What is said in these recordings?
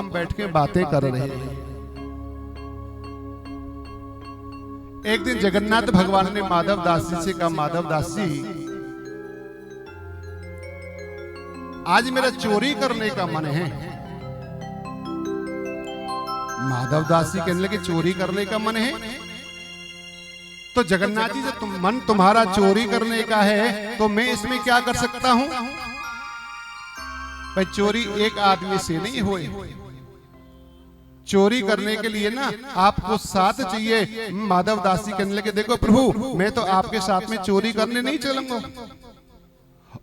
हम बैठ के बातें कर रहे हैं। एक दिन जगन्नाथ भगवान ने माधव दास जी से कहा, माधव दास जी आज मेरा चोरी करने का मन है। माधव दास जी कहने लगे चोरी करने का मन है? तो जगन्नाथ जी से मन तुम्हारा चोरी करने का है तो मैं इसमें क्या कर सकता हूं? भाई चोरी एक आदमी से नहीं हुए, चोरी करने के लिए ना आपको साथ चाहिए। माधव दास जी कहने लगे देखो प्रभु मैं तो आपके साथ में चोरी करने नहीं चलूंगा,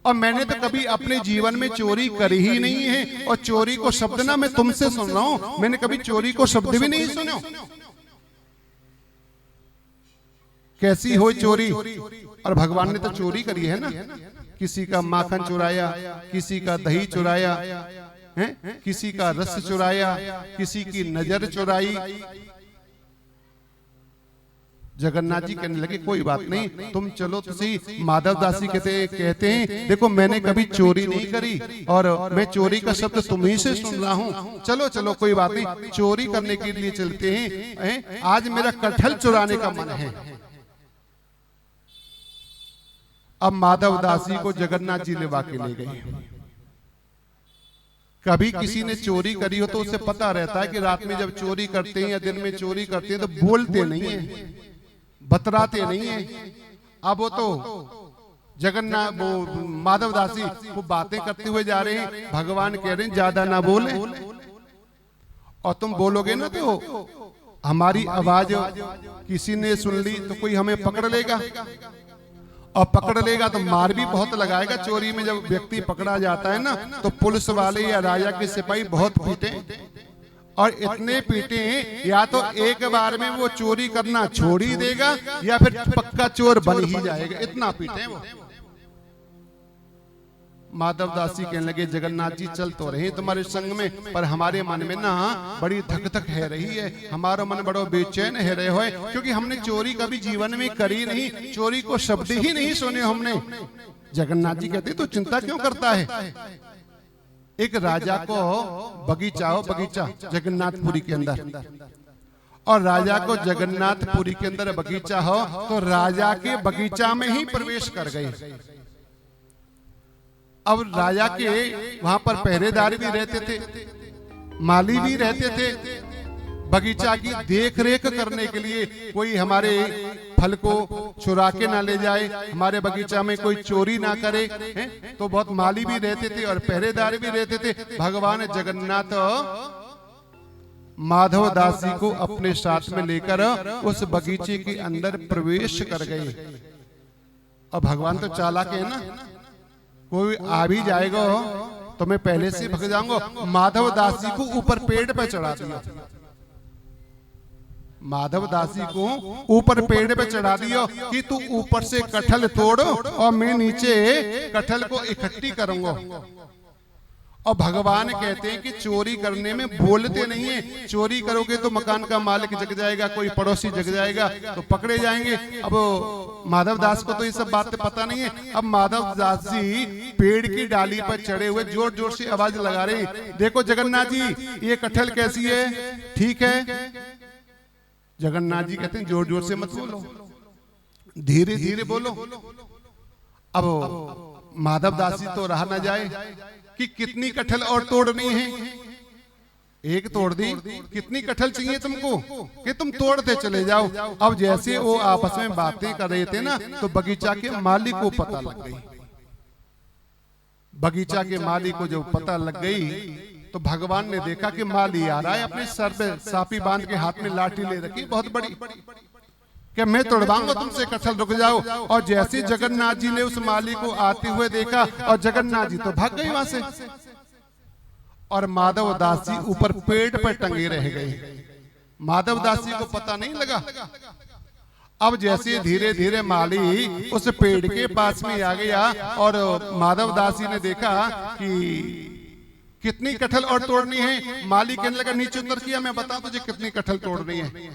और मैंने तो कभी अपने जीवन में चोरी करी ही नहीं है, और चोरी को शब्द ना मैं तुमसे सुन रहा हूं, मैंने कभी चोरी को शब्द भी नहीं सुना। कैसी हो चोरी? और भगवान ने तो चोरी करी है ना, किसी का माखन चुराया, किसी का दही चुराया है, किसी का रस चुराया, किसी की नजर चुराई। जगन्नाथ जी कहने लगे कोई बात नहीं, तुम चलो तो सही। माधव दास जी कहते हैं देखो मैंने कभी चोरी नहीं करी और मैं चोरी का शब्द तुम्ही से सुन रहा हूं। चलो चलो कोई बात नहीं, चोरी करने के लिए चलते हैं। आज मेरा कटहल चुराने का मन है। अब माधव दास जी को जगन्नाथ जी ले के ले गए। कभी किसी ने चोरी करी हो तो उसे पता रहता है कि रात में जब चोरी करते हैं या दिन में चोरी करते हैं तो बोलते नहीं है, बतराते नहीं है। अब वो तो जगन्नाथ वो माधव दास जी वो बातें करते हुए जा रहे हैं, भगवान कह रहे हैं ज्यादा ना बोले, और तुम बोलोगे ना तो हमारी आवाज किसी ने सुन ली तो कोई हमें पकड़ लेगा, और पकड़ लेगा तो मार भी बहुत लगाएगा। चोरी में जब व्यक्ति पकड़ा जाता है ना तो पुलिस वाले या राजा के सिपाही बहुत पीटे, और इतने पीटे या तो एक बार में वो चोरी करना छोड़ ही देगा या फिर पक्का चोर बन ही जाएगा, इतना पीटे वो। माधव दास जी कहने लगे जगन्नाथ जी चल तो रहे तुम्हारे संग में, पर हमारे मन में ना बड़ी धक धक है रही है, हमारा मन बड़ा बेचैन है रहे हो, क्योंकि हमने चोरी कभी जीवन में करी नहीं, चोरी को शब्द ही नहीं सुने हमने। जगन्नाथ जी कहते तो चिंता क्यों करता है? एक राजा को बगीचा हो, बगीचा जगन्नाथपुरी के अंदर, और राजा को जगन्नाथपुरी के अंदर बगीचा हो तो राजा के बगीचा में ही प्रवेश कर गए। अब राजा के वहां पर पहरेदार भी रहते थे, माली भी रहते थे, बगीचा की देख रेख करने के लिए कोई हमारे फल को चुरा के ना ले जाए, हमारे बगीचा में कोई चोरी ना करे है? तो बहुत माली भी रहते थे और पहरेदार भी रहते थे। भगवान जगन्नाथ माधव दास जी को अपने साथ में लेकर उस बगीचे के अंदर प्रवेश कर गए। अब भगवान तो चालाक है ना, कोई आ भी जाएगा तो मैं पहले से भग जाऊंगा। माधव दास जी को ऊपर पेड़ पे चढ़ा दिया, माधव दास जी को ऊपर पेड़ पे चढ़ा दिया कि तू ऊपर से कटहल तोड़ और मैं नीचे कटहल को इकट्ठी करूंगा। और भगवान कहते हैं कि चोरी करने में बोलते नहीं है, चोरी करोगे तो मकान का मालिक जग जाएगा, कोई पड़ोसी जग जाएगा तो पकड़े जाएंगे। अब माधव दास को तो ये सब बातें पता नहीं है। अब माधव दास जी पेड़ की डाली पर चढ़े हुए जोर जोर से आवाज लगा रहे हैं, देखो जगन्नाथ जी ये कटहल कैसी है, ठीक है? जगन्नाथ जी कहते हैं जोर जोर से मत बोलो, धीरे धीरे बोलो। अब माधव दास जी तो रहा ना जाए कि कितनी कटहल और तोड़नी है, एक तोड़ दी, कितनी कटहल चाहिए तुमको कि तुम तोड़ते चले जाओ। अब जैसे वो आपस में बातें कर रहे थे ना तो बगीचा के मालिक को पता लग गई। बगीचा के मालिक को जब पता लग गई तो भगवान ने देखा कि माली आ रहा है, अपने सर पे सापी बांध के हाथ में लाठी ले रखी बहुत बड़ी, कि मैं तोड़वाऊंगा तुमसे कटहल, रुक जाओ। और जैसे जगन्नाथ जी ने उस माली को आते हुए देखा और जगन्नाथ जी तो भाग गए वहां से, और माधव दास जी ऊपर पेड़ पर टंगे रह गए। माधव दास जी को पता नहीं लगा। अब जैसे धीरे धीरे माली उस पेड़ के पास में आ गया और माधव दास जी ने देखा कि कितनी कटहल और तोड़नी है। माली कहने लगा नीचे उतर किया, मैं बताऊं तुझे कितनी कटहल तोड़नी है।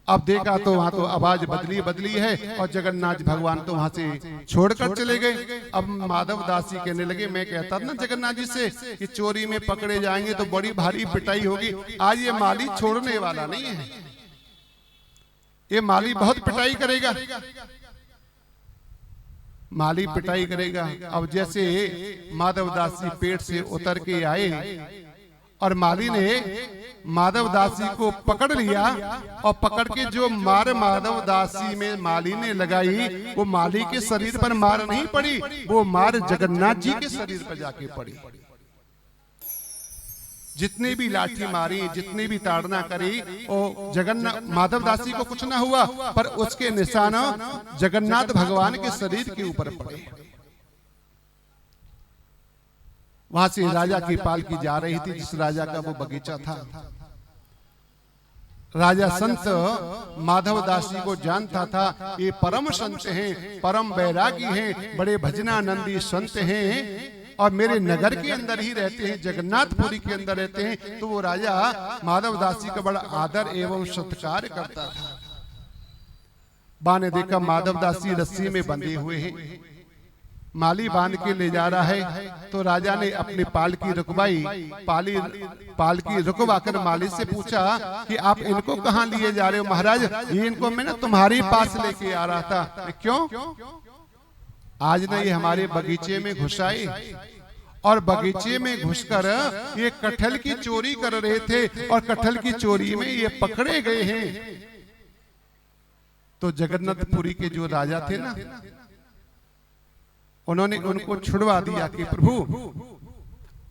अब देखा तो वहां तो आवाज बदली है और जगन्नाथ भगवान तो वहां से छोड़कर चले गए। अब माधव दास जी कहने लगे, मैं कहता था ना जगन्नाथ जी से कि चोरी में पकड़े जाएंगे तो बड़ी भारी पिटाई होगी, आज ये माली छोड़ने वाला नहीं है, ये माली बहुत पिटाई करेगा, माली पिटाई करेगा। अब जैसे माधव दास जी पेट से उतर के आए और माली ने माधव दास जी को पकड़ लिया और पकड़ के जो मार माधव दास जी में माली ने लगाई, वो माली के शरीर पर मार नहीं पड़ी, वो मार जगन्नाथ जी के शरीर पर जाके पड़ी। जितने भी लाठी मारी, जितनी भी ताड़ना करी, वो जगन्नाथ माधव दास जी को कुछ ना हुआ, पर उसके निशान जगन्नाथ भगवान के शरीर के ऊपर पड़े। वहां से राजा की पालकी जा रही थी, जिस राजा का वो बगीचा था। राजा संत माधव दास जी को जानता था, ये परम संत हैं, परम बैरागी हैं, बड़े भजनानंदी संत हैं और मेरे नगर के अंदर ही रहते हैं, जगन्नाथपुरी के अंदर रहते हैं। तो वो राजा माधव दास जी का बड़ा आदर एवं सत्कार करता था। बाने देखा माधव दास जी रस्सी में बंधे हुए हैं, माली बांध के ले जा रहा है। तो राजा ने अपनी पालकी रुकवाई, पालकी रुकवा कर माली से पूछा कि आप इनको कहाँ लिए जा रहे हो? महाराज, ये इनको मैं ना तुम्हारे पास लेके आ रहा था। क्यों? आज ना ये हमारे बगीचे में घुस आए और बगीचे में घुसकर ये कटहल की चोरी कर रहे थे और कटहल की चोरी में ये पकड़े गए हैं। तो जगन्नाथपुरी के जो राजा थे ना, उन्होंने उनको छुड़वा दिया कि प्रभु,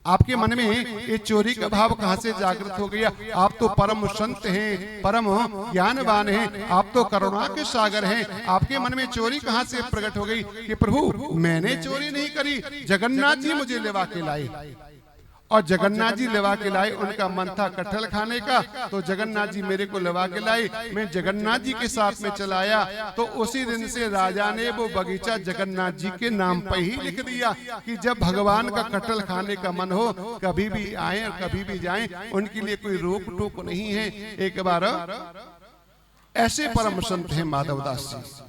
आपके मन में ये चोरी का भाव कहां से जागृत हो गया? आप तो परम संत हैं, परम ज्ञानवान हैं, आप तो करुणा के सागर हैं, आपके मन में चोरी कहां से प्रकट हो गई? कि प्रभु, मैंने चोरी नहीं करी, जगन्नाथ जी मुझे लेवा के लाए। और जगन्नाथ जी लेवा के लाए, उनका मन था कटहल खाने का, तो जगन्नाथ जी मेरे को लेवा के लाए, मैं जगन्नाथ जी के साथ में चलाया। तो उसी दिन से राजा ने वो बगीचा जगन्नाथ जी के नाम पर ही लिख दिया कि जब भगवान का कटहल खाने का मन हो, कभी भी आए और कभी भी जाएं, उनके लिए कोई रोक टोक नहीं है। एक बार ऐसे परम संत हैं माधव दास जी।